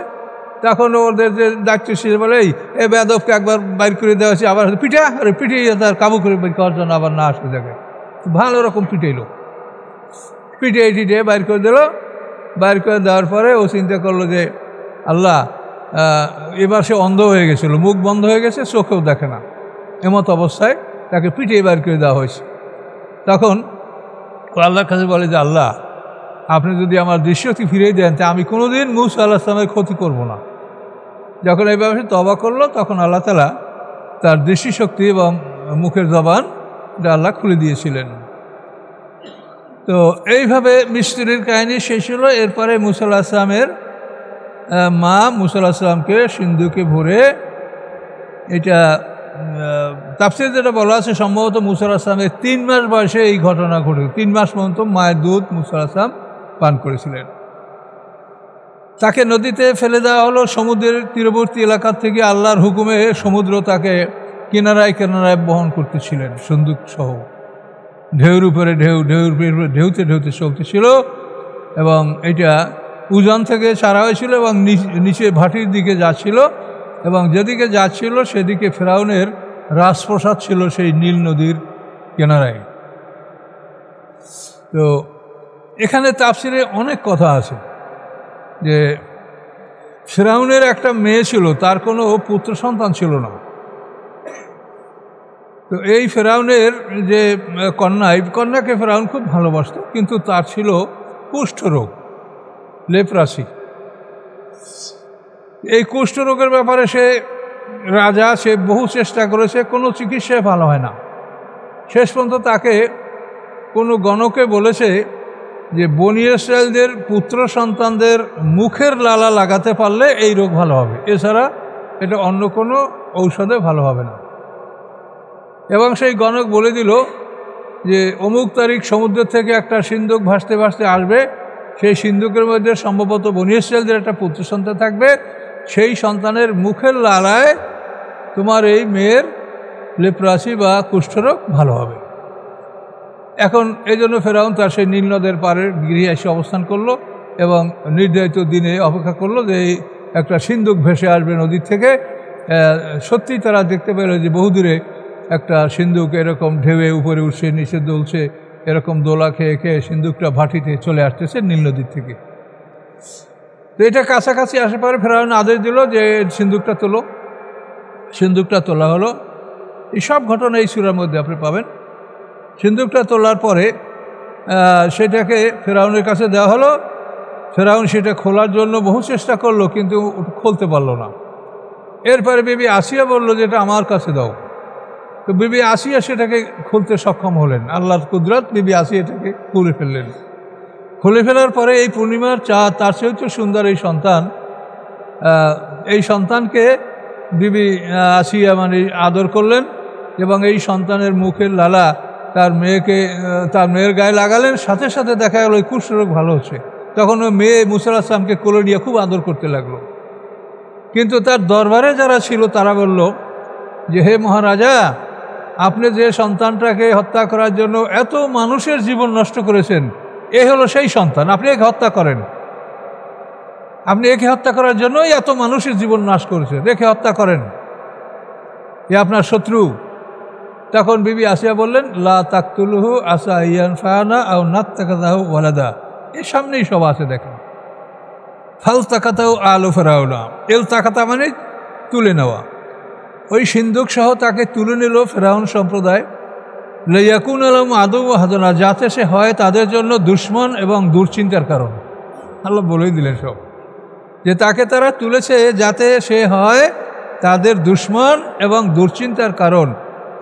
A: তখন ওদের যে দায়িত্ব সে বলে, এই বেয়াদবকে একবার বাইর করে দেওয়া হয়েছে, আবার পিঠা পিটিয়ে তার কাবু করে বের করার জন্য আবার না আসতে দেখে ভালো রকম পিটাইলো, পিটিয়ে বাইর করে দিল। বাইর করে দেওয়ার পরে ও চিন্তা করলো যে আল্লাহ, এবার সে অন্ধ হয়ে গেছিল, মুখ বন্ধ হয়ে গেছে, চোখেও দেখে না, এমত অবস্থায় তাকে পিটিয়ে বাইর করে দেওয়া হয়েছে। তখন আল্লাহর কাছে বলে যে আল্লাহ, আপনি যদি আমার দৃশ্যটি ফিরিয়ে দেন তা আমি কোনোদিন মুসা আলাইহিস সালামের ক্ষতি করব না। যখন এইভাবে সে তওবা করলো, তখন আল্লাহ তাআলা তার দৃষ্টিশক্তি এবং মুখের জবান এটা আল্লাহ খুলে দিয়েছিলেন। তো এইভাবে মিস্ত্রির কাহিনী শেষ হলো। এরপরে মুসা আলাইহিস সালামের মা মুসা আলাইহিস সালামকে সিন্ধুকে ভরে, এটা তাফসীরে যেটা বলা আছে, সম্ভবত মুসা আলাইহিস সালামের 3 মাস বয়সে এই ঘটনা ঘটে। 3 মাস পর্যন্ত মায়ের দুধ মুসা আলাইহিস সালাম পান করেছিলেন। তাকে নদীতে ফেলে দেওয়া হলো। সমুদ্রের তীরবর্তী এলাকার থেকে আল্লাহর হুকুমে সমুদ্র তাকে কিনারায় কিনারায় বহন করতেছিলেন সিন্দুক সহ। ঢেউর উপরে ঢেউতে চলতেছিল এবং এটা উজান থেকে ছাড়া হয়েছিল এবং নিচে ভাটির দিকে যাচ্ছিল, এবং যেদিকে যাচ্ছিল সেদিকে ফেরাউনের রাজপ্রাসাদ ছিল সেই নীল নদীর কিনারায়। তো এখানে তাফসীরে অনেক কথা আছে যে ফেরাউনের একটা মেয়ে ছিল, তার কোনো পুত্র সন্তান ছিল না। তো এই ফেরাউনের যে কন্যাকে ফেরাউন খুব ভালোবাসত, কিন্তু তার ছিল কুষ্ঠরোগ, লেপ্রাসি। এই কুষ্ঠরোগের ব্যাপারে সে বহু চেষ্টা করেছে, কোনো চিকিৎসায় ভালো হয় না। শেষ পর্যন্ত তাকে কোনো গণকে বলেছে যে বনী ইসরাঈলদের পুত্র সন্তানদের মুখের লালা লাগাতে পারলে এই রোগ ভালো হবে, এছাড়া এটা অন্য কোনো ঔষধে ভালো হবে না। এবং সেই গণক বলে দিল যে অমুক তারিখ সমুদ্র থেকে একটা সিন্দুক ভাসতে ভাসতে আসবে, সেই সিন্দুকের মধ্যে সম্ভবত বনী ইসরাঈলদের একটা পুত্র সন্তান থাকবে, সেই সন্তানের মুখের লালায় তোমার এই মেয়ের লেপ্রাসি বা কুষ্ঠরোগ ভালো হবে। এখন এই জন্য ফেরাউন তার সেই নীল নদের পাড়ের গৃহে এসে অবস্থান করলো এবং নির্ধারিত দিনে অপেক্ষা করলো যে এই একটা সিন্দুক ভেসে আসবে নদীর থেকে। সত্যি তারা দেখতে পেল যে বহুদূরে একটা সিন্দুক এরকম ঢেউয়ে উপরে উঠছে, নিচে দুলছে, এরকম দোলা খেয়ে খেয়ে সিন্দুকটা ভাটিতে চলে আসতেছে নীল নদীর থেকে। তো এটা কাছাকাছি আসার পরে ফেরাউন আদেশ দিল যে সিন্দুকটা তোলো। সিন্দুকটা তোলা হলো। এই সব ঘটনা এই সূরার মধ্যে আপনি পাবেন। সিন্দুকটা তোলার পরে সেটাকে ফেরাউনের কাছে দেওয়া হলো। ফেরাউন সেটা খোলার জন্য বহু চেষ্টা করলো, কিন্তু খুলতে পারলো না। এরপরে বিবি আসিয়া বলল যে এটা আমার কাছে দাও। তো বিবি আসিয়া সেটাকে খুলতে সক্ষম হলেন। আল্লাহর কুদরত, বিবি আসিয়া এটাকে খুলে ফেললেন। খুলে ফেলার পরে এই পূর্ণিমার চাঁদ, তার চেয়েও সুন্দর এই সন্তানকে বিবি আসিয়া আদর করলেন এবং এই সন্তানের মুখের লালা তার মেয়ের গায়ে লাগালেন। সাথে সাথে দেখা গেল ওই কুষ্ঠরোগ ভালো হচ্ছে। তখন ওই মেয়ে মুসা আলাইহিস সালামকে কোলে নিয়ে খুব আদর করতে লাগলো। কিন্তু তার দরবারে যারা ছিল তারা বলল যে হে মহারাজা, আপনি যে সন্তানটাকে হত্যা করার জন্য এত মানুষের জীবন নষ্ট করেছেন, এ হলো সেই সন্তান, আপনি একে হত্যা করেন। আপনি একে হত্যা করার জন্যই এত মানুষের জীবন নাশ করেছেন, একে হত্যা করেন, এ আপনার শত্রু। তখন বিবি আসিয়া বললেন, লা তাকতুলহু আসা ইয়ান ফানা আও নাত্তাকাদাহু ওয়ালাদা। এর সামনেই সব আছে, দেখেন। ফাল তাকাতাও আলু ফেরাউনা, এল তাকাতা মানে তুলে নেওয়া। ওই সিন্ধুক সহ তাকে তুলে নিল ফেরাউন সম্প্রদায়। লাইয়াকুন আলম আদৌ হাদনা, যাতে সে হয় তাদের জন্য দুশ্মন এবং দুশ্চিন্তার কারণ। আল্লাহ বলেই দিলেন সব, যে তাকে তারা তুলেছে যাতে সে হয় তাদের দুশ্মন এবং দুশ্চিন্তার কারণ।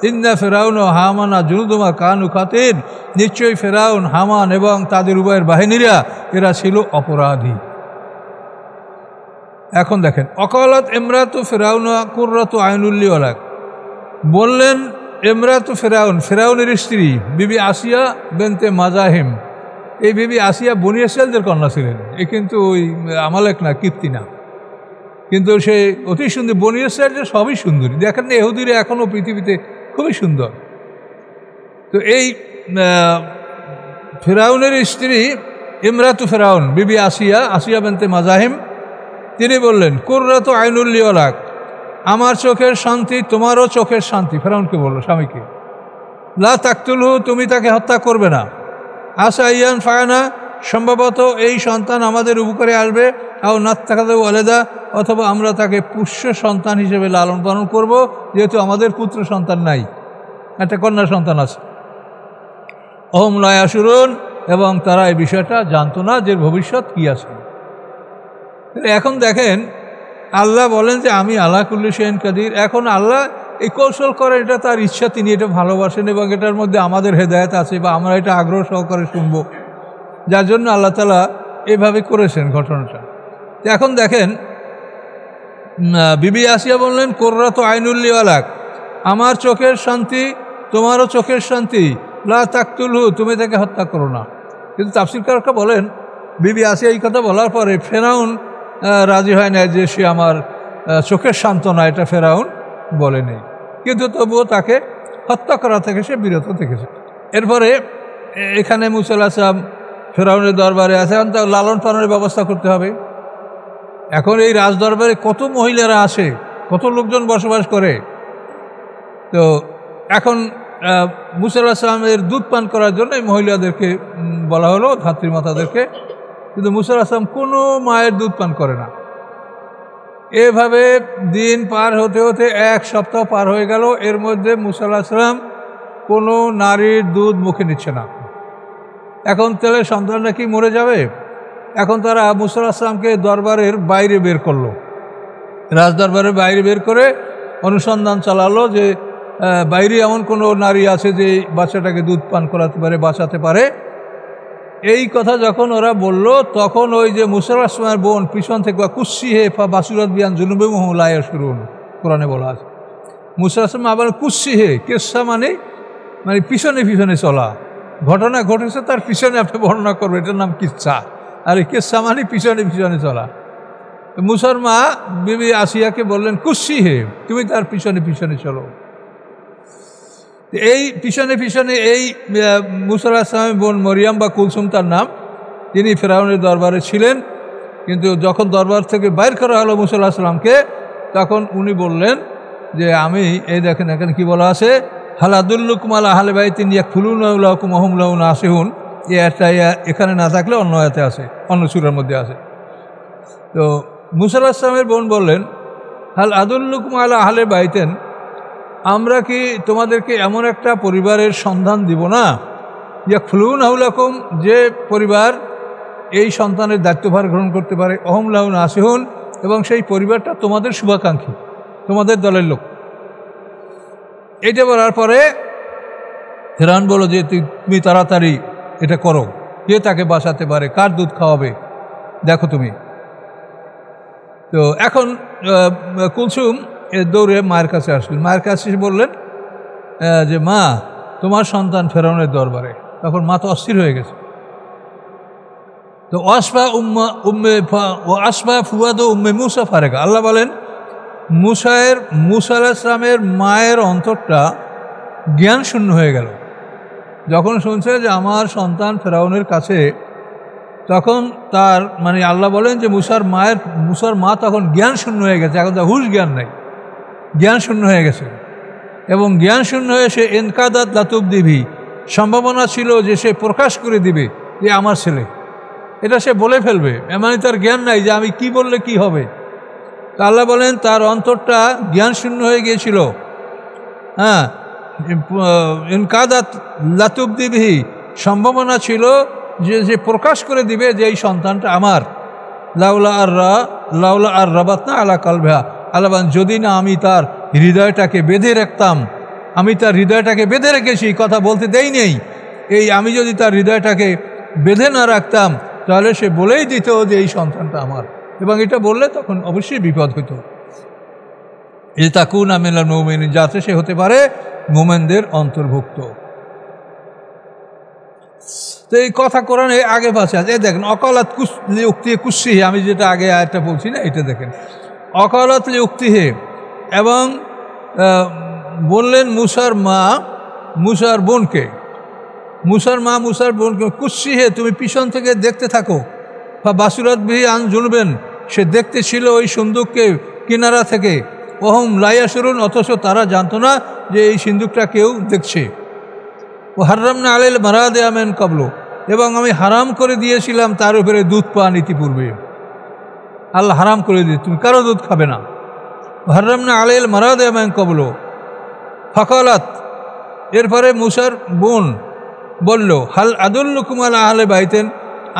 A: ইন্না ফেরাউন ও হামানা জুনুদুমা কানু খাতিন, নিশ্চয়ই ফেরাউন, হামান এবং তাদের উভয়ের বাহিনীরা এরা ছিল অপরাধী। এখন দেখেন, অকালাত ইমরাতু ফেরাউন কুররাতু আইনুল্লি ওয়ালাক, বললেন ইমরাতু ফেরাউন, ফেরাউনের স্ত্রী বিবি আসিয়া বেনতে মাজাহিম। এই বিবি আসিয়া বনি ইসরাঈলদের কন্যা ছিলেন, এ কিন্তু ওই আমালেক না, কীর্তি না, কিন্তু সে অতি সুন্দর। বনি ইসরাঈলদের সবই সুন্দরী, দেখেন না ইহুদিরা এখনও পৃথিবীতে খুবই সুন্দর। তো এই ফেরাউনের স্ত্রী ইমরাতু ফেরাউন বিবি আসিয়া, আসিয়া বেনতে মাজাহিম, তিনি বললেন কুররাতু আইনুল্লি ওয়ালাক, আমার চোখের শান্তি তোমারও চোখের শান্তি। ফেরাউনকে বলল, স্বামীকে, লা তাকতুলহু, তুমি তাকে হত্যা করবে না। আসা ইয়ান ফায়ানা, সম্ভবত এই সন্তান আমাদের উপকারে আসবে। আও নাত্তাকাদাহু ওয়ালাদা, অথবা আমরা তাকে পুষ্য সন্তান হিসেবে লালন পালন করব, যেহেতু আমাদের পুত্র সন্তান নাই, একটা কন্যা সন্তান আছে। অহম লা ইয়াশুরুন, এবং তারা এই বিষয়টা জানতো না যে ভবিষ্যৎ কী আছে। এখন দেখেন, আল্লাহ বলেন যে আমি আলা কুল্লি শাইইন কাদির। এখন আল্লাহ এই কৌশল করেন, এটা তার ইচ্ছা, তিনি এটা ভালোবাসেন এবং এটার মধ্যে আমাদের হেদায়েত আছে, বা আমরা এটা আগ্রহ সহকারে শুনব, যার জন্য আল্লাহ তাআলা এভাবে করেছেন ঘটনাটা। এখন দেখেন, বিবি আসিয়া বললেন কুররাতু আইনুল্লি ওয়ালাক, আমার চোখের শান্তি তোমারও চোখের শান্তি। লা তাকতুলহু, তুমি তাকে হত্যা করো না। কিন্তু তাফসীরকাররা বলেন, বিবি আসিয়া এই কথা বলার পরে ফেরাউন রাজি হয় না যে সে আমার চোখের সান্ত্বনা, এটা ফেরাউন বলেনি, কিন্তু তবুও তাকে হত্যা করা থেকে সে বিরত থেকেছে। এরপরে এখানে মূসা আলাইহিস সালাম ফেরাউনের দরবারে আছে, এখন তার লালন পালনের ব্যবস্থা করতে হবে। এখন এই রাজদরবারে কত মহিলারা আসে, কত লোকজন বসবাস করে। তো এখন মূসা আলাইহিস সালামের দুধ পান করার জন্য এই মহিলাদেরকে বলা হলো, ধাত্রীমাতাদেরকে, কিন্তু মূসা আলাইহিস সালাম কোনো মায়ের দুধ পান করে না। এভাবে দিন পার হতে হতে এক সপ্তাহ পার হয়ে গেল, এর মধ্যে মূসা আলাইহিস সালাম কোনো নারীর দুধ মুখে নিচ্ছে না। এখন তাহলে সন্তানরা কি মরে যাবে? এখন তারা মূসা আলাইহিস সালামকে দরবারের বাইরে বের করলো, রাজদরবারের বাইরে বের করে অনুসন্ধান চালালো যে বাইরে এমন কোনো নারী আছে যে বাচ্চাটাকে দুধ পান করাতে পারে, বাঁচাতে পারে। এই কথা যখন ওরা বলল, তখন ওই যে মূসা আলাইহিস সালামের বোন পিছন থেকে কুস্সি হে ফা বাসুরাত বিয়ান জুনুবে লা ইয়াশউরুন, কোরআনে বলা আছে। মূসা আলাইহিস সালাম আবার কুস্সি হে, কেসা মানে পিছনে পিছনে চলা, ঘটনা ঘটেছে তার পিছনে আপনি বর্ণনা করবেন, এটার নাম কিচ্ছা। আর এই কেসা মানে পিছনে পিছনে চলা। মূসার মা বিবি আসিয়াকে বললেন কুস্সি হে, তুমি তার পিছনে পিছনে চলো। এই পিছনে পিছনে এই মূসা আলাইহিস সালামের বোন মরিয়াম বা কুলসুম তার নাম, তিনি ফেরাউনের দরবারে ছিলেন। কিন্তু যখন দরবার থেকে বাইর করা হলো মূসা আলাইহিস সালামকে, তখন উনি বললেন যে আমি, এই দেখেন এখানে কি বলা আছে, হাল আদুল্লুকুম আলা আহলি বাইতিন ইয়াকফুলুনা লাকুম ওয়া হুম লাহু নাসিহুন। এই একটা এখানে না থাকলে অন্য আয়াতে আছে, অন্য সূরার মধ্যে আছে। তো মূসা আলাইহিস সালামের বোন বললেন, হাল আদুল্লুকুম আলা আহলি বাইতিন, আমরা কি তোমাদেরকে এমন একটা পরিবারের সন্ধান দিব না, ইয়াকফুলুনা লাকুম, যে পরিবার এই সন্তানের দায়িত্বভার গ্রহণ করতে পারে, ওয়া হুম লাহু নাসিহুন, এবং সেই পরিবারটা তোমাদের শুভাকাঙ্ক্ষী, তোমাদের দলের লোক। এইটা বলার পরে ফেরাউন বলল যে তুমি তাড়াতাড়ি এটা করো, কে তাকে বাঁচাতে পারে, কার দুধ খাওয়াবে দেখো তুমি। তো এখন কুলসুম দৌড়ে মায়ের কাছে আসলেন, মায়ের কাছে এসে বললেন যে মা, তোমার সন্তান ফেরাউনের দরবারে। তখন মা তো অস্থির হয়ে গেছে। তো আসবা ফুয়াদ উম্মে মুসা ফারেকা, আল্লাহ বলেন মুসা আলাইহিস সালামের মায়ের অন্তরটা জ্ঞান শূন্য হয়ে গেল যখন শুনছে যে আমার সন্তান ফেরাউনের কাছে। তখন তার মানে আল্লাহ বলেন যে মুসার মা তখন জ্ঞান শূন্য হয়ে গেছে, এখন তার হুশ জ্ঞান নেই, জ্ঞান শূন্য হয়ে গেছে। এবং জ্ঞান শূন্য হয়ে সে ইনকাদাত লাতুব দিবি, সম্ভাবনা ছিল যে সে প্রকাশ করে দিবে যে আমার ছেলে, এটা সে বলে ফেলবে, এমনই তার জ্ঞান নাই যে আমি কি বললে কি হবে। তা আল্লাহ বলেন তার অন্তরটা জ্ঞান শূন্য হয়ে গিয়েছিল। হ্যাঁ, ইনকাদাত লাতুব দিবি, সম্ভাবনা ছিল যে প্রকাশ করে দিবে যে এই সন্তানটা আমার। লাউলা আর রাবাতনা আলা কালবিহা, আল্লাহ যদি না আমি তার হৃদয়টাকে বেঁধে রাখতাম, আমি তার হৃদয়টাকে বেঁধে রেখেছি, কথা বলতে দেই নেই, এই আমি যদি তার হৃদয়টাকে বেঁধে না রাখতাম তাহলে সে বলেই দিত যে এই সন্তানটা আমার, এবং এটা বললে তখন অবশ্যই বিপদ হইত। এই তাকুন মিনাল মুমিনিন, যাতে সে হতে পারে মুমিনদের অন্তর্ভুক্ত। তো এই কথা কোরআনে আগে পাশে আছে। দেখেন অকালাত উক্তি কুসিহে, আমি যেটা আগে আয়াতটা বলছি না, এটা দেখেন অকালাত উক্তিহে। এবং বললেন মুসার বোনকে কুসিহে, তুমি পিছন থেকে দেখতে থাকো। বা বাসুরাত বিহি আন জুনবেন, সে দেখতে ছিল ওই সিন্দুককে কিনারা থেকে। ওহম লাইয়া শুরুন, অথচ তারা জানতো না যে এই সিন্দুকটা কেউ দেখছে। ও হারামনা আলাইল মারাদে আমেন কাবলো, এবং আমি হারাম করে দিয়েছিলাম তার উপরে দুধ পান ইতিপূর্বে। আল্লাহ হারাম করে দিয়ে তুমি কারো দুধ খাবে না। হারামনা আলাইল মারাদে আমেন কাবলো ফাকালাত, এরপরে মুসার বোন বলল, হাল আদুল্লুকুম আলা আহলে বাইতেন,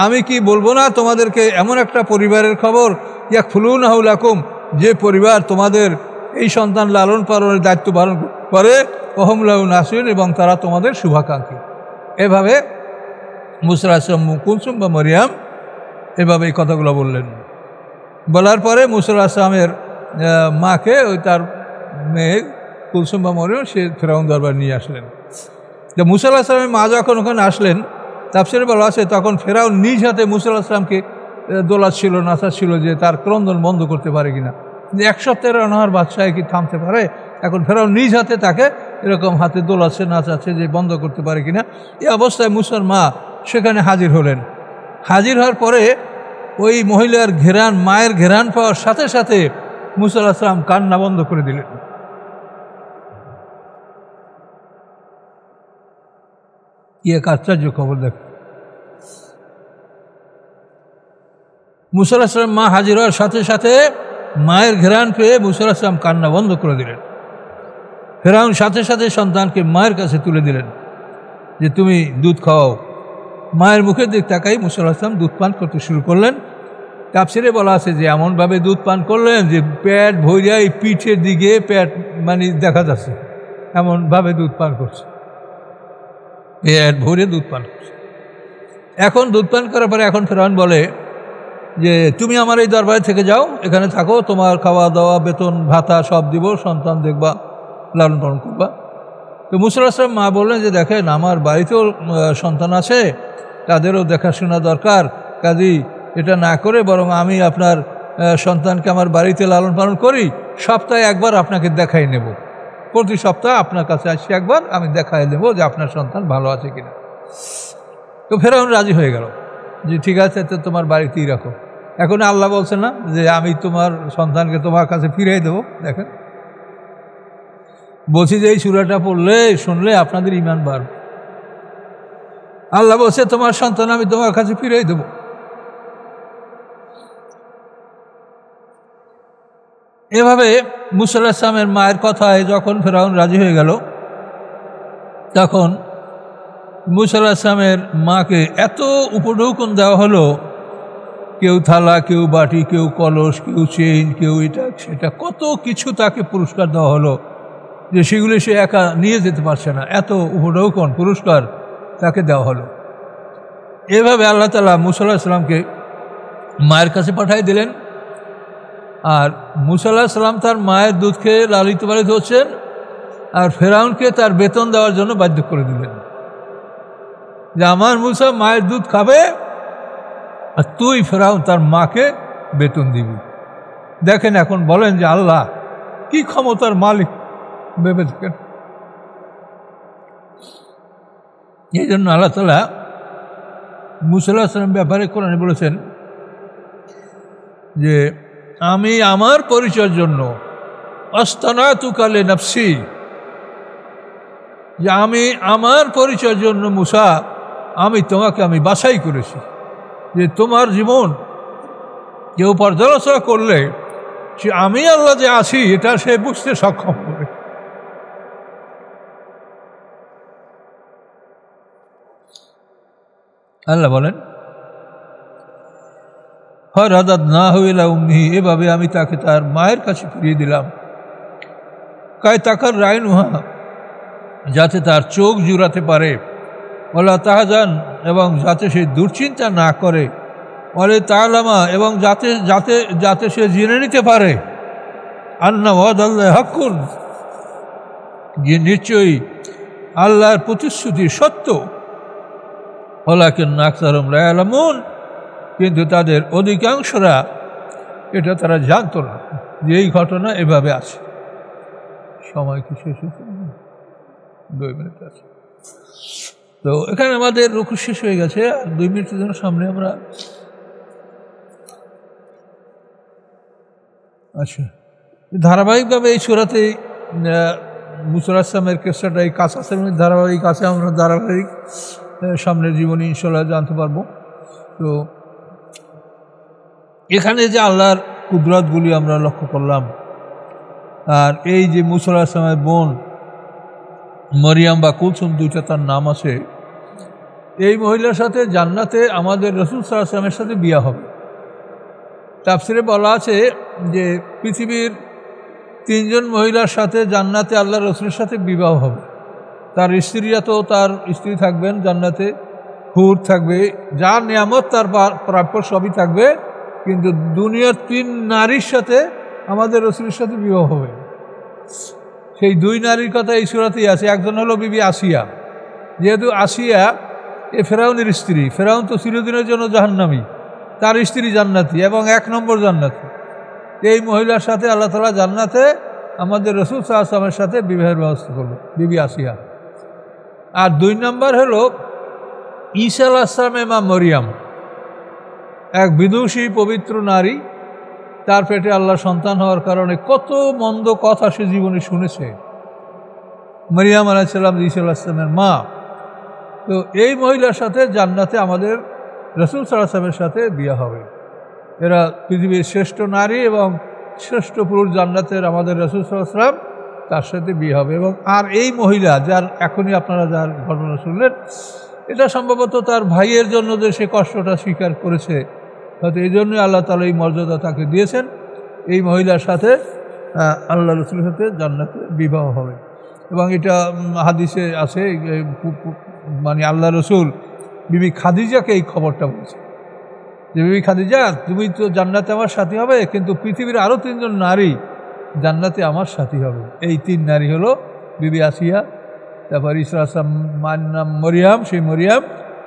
A: আমি কি বলবো না তোমাদেরকে এমন একটা পরিবারের খবর, ইয়াকফুলুনাহু লাকুম, যে পরিবার তোমাদের এই সন্তান লালন পালনের দায়িত্ব পালন করে, ওহুম লাহু নাসিরুন, এবং তারা তোমাদের শুভাকাঙ্ক্ষী। এভাবে মুসা আলাইহিস সালাম কুলসুম বা মরিয়াম এভাবে এই কথাগুলো বললেন। বলার পরে মুসা আলাইহিস সালামের মাকে ওই তার মেয়ে কুলসুম বা মরিয়াম সে ফেরাউন দরবার নিয়ে আসলেন। যে মুসা আলাইহিস সালামের মা যখন ওখানে আসলেন, তাফসীরে বলা আছে তখন ফেরাউন নিজ হাতে মুসা আলাইহিস সালামকে দোলাচ্ছিল, নাচাচ্ছিল যে তার ক্রন্দন বন্ধ করতে পারে কিনা। 1 সপ্তাহের অনাহার বাদশাহ কি থামতে পারে? এখন ফেরাউন নিজ হাতে তাকে এরকম হাতে দোলাচ্ছে, নাচাচ্ছে যে বন্ধ করতে পারে কিনা। এই অবস্থায় মুসার মা সেখানে হাজির হলেন। হাজির হওয়ার পরে ওই মহিলার মায়ের ঘেরান পাওয়ার সাথে সাথে মুসা আলাইহিস সালাম কান্না বন্ধ করে দিলেন। কি এক আশ্চর্য খবর! দেখ, মুসা আলাইহিস সালাম মা হাজির হওয়ার সাথে সাথে মায়ের ঘেরান পেয়ে মুসা আলাইহিস সালাম কান্না বন্ধ করে দিলেন। ফেরাউন সাথে সাথে সন্তানকে মায়ের কাছে তুলে দিলেন যে তুমি দুধ খাওয়াও। মায়ের মুখের দিক তাকাই মুসা আলাইহিস সালাম দুধ পান করতে শুরু করলেন। তাফসীরে বলা আছে যে এমনভাবে দুধ পান করলেন যে পেট ভরিয়া এই পিঠের দিকে পেট মানে দেখা যাচ্ছে, এমনভাবে দুধ পান করছে, পেট ভরে দুধ পান করছে। এখন দুধ পান করার পরে এখন ফেরাউন বলে যে তুমি আমার এই দরবারে থেকে যাও, এখানে থাকো, তোমার খাওয়া দাওয়া বেতন ভাতা সব দিব, সন্তান দেখবা, লালন পালন করবা। তো মুসা আলাইহিস সালাম মা বললেন যে দেখেন আমার বাড়িতেও সন্তান আছে, তাদেরও দেখাশোনা দরকার, কাজেই এটা না করে বরং আমি আপনার সন্তানকে আমার বাড়িতে লালন পালন করি, সপ্তাহে একবার আপনাকে দেখাই নেব, প্রতি সপ্তাহে আপনার কাছে আসি একবার, আমি দেখাই দেব যে আপনার সন্তান ভালো আছে কিনা। তো ফেরাউন রাজি হয়ে গেল যে ঠিক আছে, তো তোমার বাড়িতেই রাখো। এখন আল্লাহ বলছে না যে আমি তোমার সন্তানকে তোমার কাছে ফিরিয়ে দেবো? দেখেন, বলছি যে এই সূরাটা শুনলে আপনাদের ঈমান বাড়বে। আল্লাহ বলছে তোমার সন্তান আমি তোমার কাছে ফিরিয়ে দেবো। এভাবে মুসা আলাইহিস সালামের মায়ের কথায় যখন ফেরাউন রাজি হয়ে গেল, তখন মুসা আলাইহিস সালামের মাকে এত উপঢৌকন দেওয়া হলো, কেউ থালা, কেউ বাটি, কেউ কলস, কেউ চেইন, কেউ এটা সেটা, কত কিছু তাকে পুরস্কার দেওয়া হলো যে সেগুলি সে একা নিয়ে যেতে পারছে না, এত উপঢৌকন পুরস্কার তাকে দেওয়া হলো। এভাবে আল্লাহ তাআলা মুসা আলাইহিস সালামকে মায়ের কাছে পাঠিয়ে দিলেন। আর মুসা আলাইহিস সালাম তার মায়ের দুধ খেয়ে লালিত পালিত হচ্ছেন, আর ফেরাউনকে তার বেতন দেওয়ার জন্য বাধ্য করে দিলেন যে আমার মুসা মায়ের দুধ খাবে আর তুই ফেরাউন তার মাকে বেতন দিবি। দেখেন এখন বলেন যে আল্লাহ কি ক্ষমতার মালিক ভেবে থাকেন। এই জন্য আল্লাহ তাআলা মুসা আলাইহিস সালাম ব্যাপারে কোরআনে বলেছেন যে আমি আমার পরিচয়ের জন্য আস্তানাতুকা লিনাফসি, যে আমি আমার পরিচয়ের জন্য মুসা আমি তোমাকে বাছাই করেছি, যে তোমার জীবন কেউ পর্যালোচনা করলে সে আমি আল্লাহ যে আছি এটা সে বুঝতে সক্ষম হবে। আল্লাহ বলেন ফারাদাদনাহু ইলা উম্মিহি, এভাবে আমি তাকে তার মায়ের কাছে ফিরিয়ে দিলাম। কায় তাকার রাইনুহা, যাতে তার চোখ জুড়াতে পারে, ওয়ালা তাহজান, এবং যাতে সে দুশ্চিন্তা না করে, ওয়ালে তাআলামা, এবং যাতে যাতে যাতে সে জেনে নিতে পারে আন্না ওয়াদাল্লাহি হাক্কুন, যে নিশ্চয়ই আল্লাহর প্রতিশ্রুতি সত্য। ওয়ালাকিন্না আকসারহুম লা ইয়ালামুন, কিন্তু তাদের অধিকাংশরা এটা তারা জানতো না যে এই ঘটনা এভাবে আছে। সময় কি শেষ হয়েছে? 2 মিনিট আছে। তো এখানে আমাদের রুকু শেষ হয়ে গেছে, আর 2 মিনিটের জন্য সামনে আমরা আচ্ছা ধারাবাহিকভাবে এই সূরাতেই মুসা আলাইহিস সালামের কেসটাটা এই কাছে ধারাবাহিক আছে, আমরা ধারাবাহিক সামনের জীবনী ইনশাআল্লাহ জানতে পারবো। তো এখানে যে আল্লাহর কুদরতগুলি আমরা লক্ষ্য করলাম, আর এই যে মুসা আলাইহিস সালামের বোন মরিয়াম বা কুলসুম, দুইটা তার নাম আছে, এই মহিলার সাথে জান্নাতে আমাদের রাসূল সাল্লাল্লাহু আলাইহি ওয়াসাল্লামের সাথে বিয়ে হবে। তাফসিরে বলা আছে যে পৃথিবীর 3 জন মহিলার সাথে জান্নাতে আল্লাহ রসুলের সাথে বিবাহ হবে। তার স্ত্রীরা তো তার স্ত্রী থাকবেন জান্নাতে, হুর থাকবে, যার নিয়ামত তার প্রাপ্য সবই থাকবে, কিন্তু দুনিয়ার 3 নারীর সাথে আমাদের রসুলের সাথে বিবাহ হবে। সেই 2 নারীর কথা এই সূরাতেই আছে। একজন হলো বিবি আসিয়া, যেহেতু আসিয়া এ ফেরাউনের স্ত্রী, ফেরাউন তো চিরদিনের জন্য জাহান্নামী, তার স্ত্রী জান্নাতি এবং 1 নম্বর জান্নাতি। এই মহিলার সাথে আল্লাহ তাআলা জান্নাতে আমাদের রাসূল সাল্লাল্লাহু আলাইহি ওয়াসাল্লামের সাথে বিবাহের ব্যবস্থা করবে, বিবি আসিয়া। আর 2 নম্বর হলো ঈসা আলাইহিস সালামের মা মরিয়াম, এক বিদুষী পবিত্র নারী। তার পেটে আল্লাহ সন্তান হওয়ার কারণে কত মন্দ কথা সে জীবনে শুনেছে। মরিয়াম আলাইহিস সালাম ঈসা আলাইহিস সালামের মা। তো এই মহিলার সাথে জান্নাতে আমাদের রাসূল সাল্লাল্লাহু আলাইহি ওয়াসাল্লামের সাথে বিয়ে হবে। এরা পৃথিবীর শ্রেষ্ঠ নারী এবং শ্রেষ্ঠ পুরুষ জান্নাতের আমাদের রাসূল সাল্লাল্লাহু আলাইহি ওয়াসাল্লাম, তার সাথে বিয়ে হবে। এবং আর এই মহিলা যার এখনই আপনারা যার ঘটনা শুনলেন, এটা সম্ভবত তার ভাইয়ের জন্য যে সে কষ্টটা স্বীকার করেছে, হয়তো এই জন্যই আল্লাহ তাআলা এই মর্যাদা তাকে দিয়েছেন। এই মহিলার সাথে আল্লাহ রসুলের সাথে জান্নাতে বিবাহ হবে। এবং এটা হাদিসে আছে, মানে আল্লাহ রসুল বিবি খাদিজাকে এই খবরটা বলছে যে বিবি খাদিজা, তুমি তো জান্নাতে আমার সাথী হবে, কিন্তু পৃথিবীর আরও 3 জন নারী জান্নাতে আমার সাথী হবে। এই 3 নারী হলো বিবি আসিয়া, তারপর ঈসা আলাইহিস সালামের নাম মরিয়াম, সেই মরিয়াম,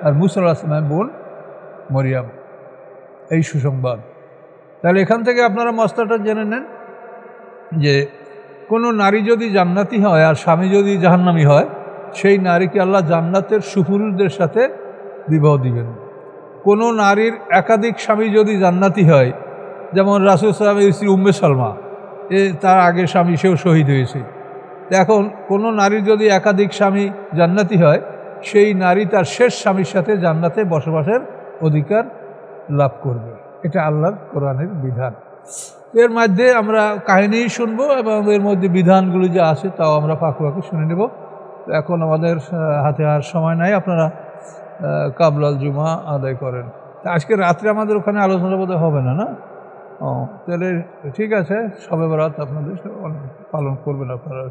A: আর মুসা আলাইহিস সালামের বোন মরিয়াম। এই সুসংবাদ। তাহলে এখান থেকে আপনারা মসলাটা জেনে নেন যে কোনো নারী যদি জান্নাতি হয় আর স্বামী যদি জাহান্নামী হয়, সেই নারীকে আল্লাহ জান্নাতের সুপুরুষদের সাথে বিবাহ দিবেন। কোনো নারীর একাধিক স্বামী যদি জান্নাতি হয়, যেমন রাসূল সাল্লাল্লাহু আলাইহি ওয়াসাল্লামের স্ত্রী উম্মে সালমা, তার আগের স্বামী সেও শহীদ হয়েছে। এখন কোনো নারীর যদি একাধিক স্বামী জান্নাতি হয়, সেই নারী তার শেষ স্বামীর সাথে জান্নাতে বসবাসের অধিকার লাভ করবে। এটা আল্লাহর কোরআনের বিধান। এর মধ্যে আমরা কাহিনী শুনবো এবং এর মধ্যে বিধানগুলি যা আছে তাও আমরা ফাঁকে ফাঁকে শুনে নেব। এখন আমাদের হাতে আর সময় নাই, আপনারা কাবলাল জুমা আদায় করেন। আজকে রাত্রে আমাদের ওখানে আলোচনা বোধহয় হবে না, না? তাহলে ঠিক আছে, শবে বরাত আপনাদের পালন করবেন আপনারা।